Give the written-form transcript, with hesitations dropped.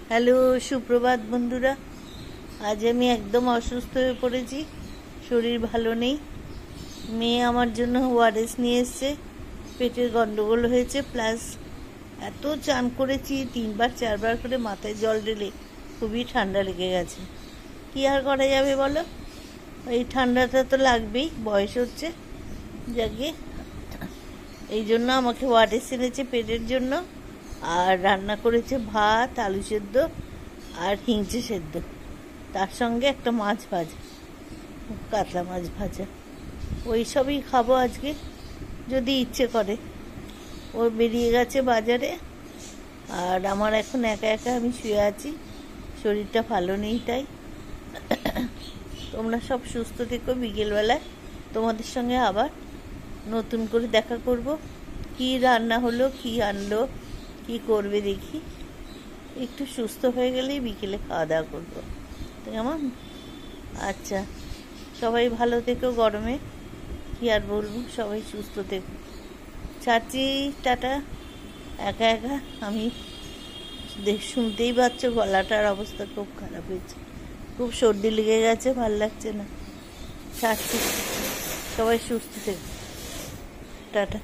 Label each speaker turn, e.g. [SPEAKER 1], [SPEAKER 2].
[SPEAKER 1] Hello, সুপ্রভাত বন্ধুরা। আজ আমি একদম অসুস্থ হয়ে পড়েছি, শরীর ভালো নেই। মেয়ে আমার জন্য ওআরএস নিয়ে এসছে, পেটের গন্ডগোল হয়েছে, প্লাস এত চান করেছি 3বার 4বার করে মাথায় জল ঢেলে খুবই ঠান্ডা লেগে গেছে। কি আর করা যাবে বলো, এই ঠান্ডাটা তো লাগবেই, বয়স হচ্ছে। যাকে এই জন্য আমাকে ওআরএস এনেছে পেটের জন্য, আর রান্না করেছে ভাত, আলু সেদ্ধ আর হিংচে সেদ্ধ, তার সঙ্গে একটা মাছ ভাজা, কাতলা মাছ ভাজা। ওই সবই খাবো আজকে, যদি ইচ্ছে করে। ও বেরিয়ে গেছে বাজারে, আর আমার এখন একা একা আমি শুয়ে আছি, শরীরটা ভালো নেই। তাই তোমরা সব সুস্থ থেকো। বিকেলবেলায় তোমাদের সঙ্গে আবার নতুন করে দেখা করব। কি রান্না হলো, কি আনলো, কি করবে দেখি। একটু সুস্থ হয়ে গেলেই বিকেলে খাওয়া দাওয়া করবো, কেমন? আচ্ছা, সবাই ভালো থেকো। গরমে কি আর বলবো, সবাই সুস্থ থেকো। চাচি টাটা। একা একা আমি শুনতেই পাচ্ছ গলাটার অবস্থা খুব খারাপ হয়েছে, খুব সর্দি লেগে গেছে, ভাল লাগছে না। ছাড়ছি, সবাই সুস্থ থেকো। টাটা।